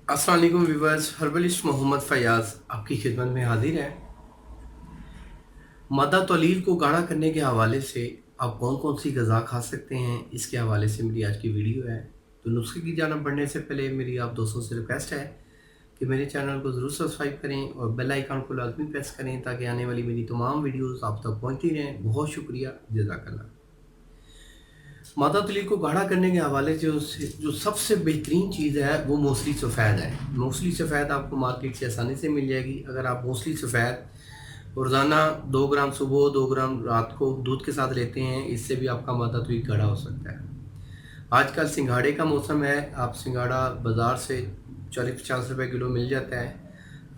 अस्सलाम वालेकुम viewers, herbalist Mohammad Fayaz आपकी खिदमत में हाजिर है। मादा तौलील को गाढ़ा करने के हवाले से आप कौन कौन सी ग़िज़ा खा सकते हैं, इसके हवाले से मेरी आज की वीडियो है। तो नुस्खे की जानब बढ़ने से पहले मेरी आप दोस्तों से रिक्वेस्ट है कि मेरे चैनल को ज़रूर सब्सक्राइब करें और बेल आइकन को लाजमी प्रेस करें ताकि आने वाली मेरी तमाम वीडियोज़ आप तक पहुँचती रहें। बहुत शुक्रिया, जज़ाकल्लाह। मादा तौलील को गाढ़ा करने के हवाले से जो सबसे बेहतरीन चीज़ है वो मूसली सफ़ेद है। मूसली सफ़ेद आपको मार्केट से आसानी से मिल जाएगी। अगर आप मूसली सफ़ेद रोज़ाना 2 ग्राम सुबह 2 ग्राम रात को दूध के साथ लेते हैं, इससे भी आपका मादा तौलील गाढ़ा हो सकता है। आजकल सिंघाड़े का मौसम है, आप सिंघाड़ा बाज़ार से 40-50 रुपए किलो मिल जाता है।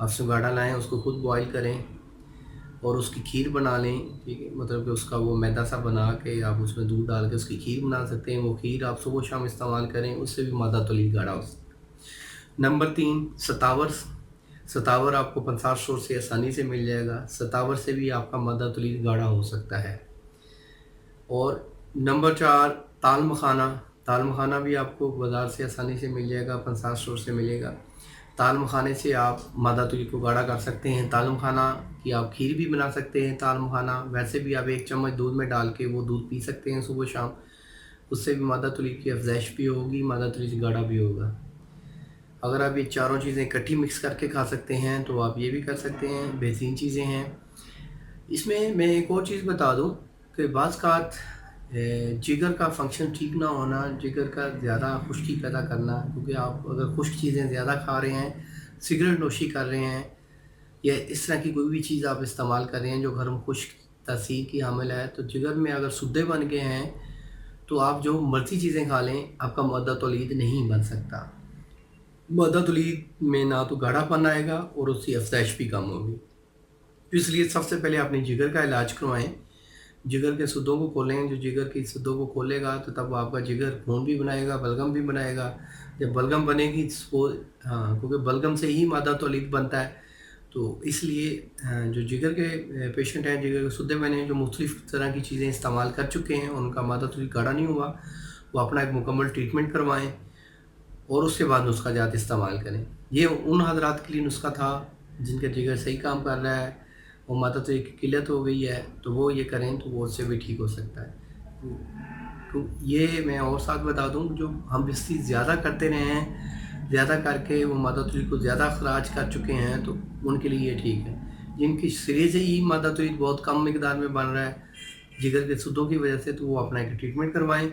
आप सिंघाड़ा लाएँ, उसको खुद बॉयल करें और उसकी खीर बना लें, ठीक है। मतलब कि उसका वो मैदा सा बना के आप उसमें दूध डाल के उसकी खीर बना सकते हैं। वो खीर आप सुबह शाम इस्तेमाल करें, उससे भी मादा तौलील गाढ़ा हो सकता है। नंबर 3, सतावर। सतावर आपको पंसार स्टोर से आसानी से मिल जाएगा। सतावर से भी आपका मादा तौलील गाढ़ा हो सकता है। और नंबर 4, ताल मखाना। ताल मखाना भी आपको बाज़ार से आसानी से मिल जाएगा, पंसार स्टोर से मिलेगा। ताल मखाने से आप मादा तौलील को गाढ़ा कर सकते हैं। ताल मखाना की आप खीर भी बना सकते हैं। ताल मखाना वैसे भी आप 1 चम्मच दूध में डाल के वो दूध पी सकते हैं सुबह शाम, उससे भी मादा तौलील की अफज़ाइश भी होगी, मादा तौलील गाढ़ा भी होगा। अगर आप ये चारों चीज़ें इकट्ठी मिक्स करके खा सकते हैं तो आप ये भी कर सकते हैं, बेहतरीन चीज़ें हैं। इसमें मैं एक और चीज़ बता दूं कि बाज़ जिगर का फंक्शन ठीक ना होना, जिगर का ज़्यादा खुश्की पैदा करना, क्योंकि आप अगर खुश्क चीज़ें ज़्यादा खा रहे हैं, सिगरेट नोशी कर रहे हैं या इस तरह की कोई भी चीज़ आप इस्तेमाल कर रहे हैं जो गर्म खुश्क तासीर की हामिल है, तो जिगर में अगर सुद्दे बन गए हैं तो आप जो मर्ज़ी चीज़ें खा लें, आपका मादा तौलीद नहीं बन सकता। मादा तौलीद में ना तो गाढ़ापन आएगा और उसकी अफज़ाइश भी कम होगी। इसलिए सबसे पहले अपने जिगर का इलाज करवाएं। जिगर के सुद्दों को खोलें, जो जिगर की सुद्दों को खोलेगा तो तब आपका जिगर खून भी बनाएगा, बलगम भी बनाएगा। जब बलगम बनेगी तो हाँ, क्योंकि बलगम से ही मादा तौलीद बनता है। तो इसलिए जो जिगर के पेशेंट हैं, जिगर के सुद्दे बने हैं, जो मुख्तलिफ़ तरह की चीज़ें इस्तेमाल कर चुके हैं, उनका मादा तौलीद गाढ़ा नहीं हुआ, वो अपना एक मुकम्मल ट्रीटमेंट करवाएँ और उसके बाद नुस्खा जात इस्तेमाल करें। ये उन हज़रात के लिए नुस्खा था जिनका जिगर सही काम कर रहा है और मादा तौलीद की किल्लत हो गई है, तो वो ये करें तो वो उससे भी ठीक हो सकता है। तो ये मैं और साथ बता दूँ, जो हम बिस्ती ज़्यादा करते रहे हैं, ज़्यादा करके वो मादा तौलीद को ज़्यादा अखराज कर चुके हैं, तो उनके लिए ये ठीक है। जिनकी सिरे से ही मादा तौलीद बहुत कम मिकदार में बन रहा है जिगर के सुद्दों की वजह से, तो वो अपना एक ट्रीटमेंट करवाएँ।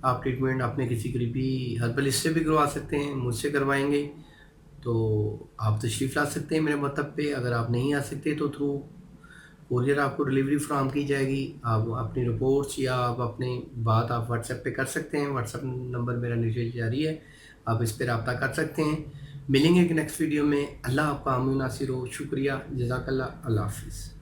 आप ट्रीटमेंट अपने किसी करीबी हर्बलिस्ट से भी करवा सकते हैं, मुझसे करवाएंगे तो आप तशरीफ़ ला सकते हैं मेरे मकतब पे। अगर आप नहीं आ सकते तो थ्रू कोरियर आपको डिलीवरी फ्राहम की जाएगी। आप अपनी रिपोर्ट्स या आप अपनी बात आप व्हाट्सएप पे कर सकते हैं। व्हाट्सएप नंबर मेरा नीचे जारी है, आप इस पर रब्ता कर सकते हैं। मिलेंगे एक नेक्स्ट वीडियो में। अल्लाह आपका आमीन नासिर हो। शुक्रिया, जज़ाकल्लाह, अल्लाह हाफ़िज़।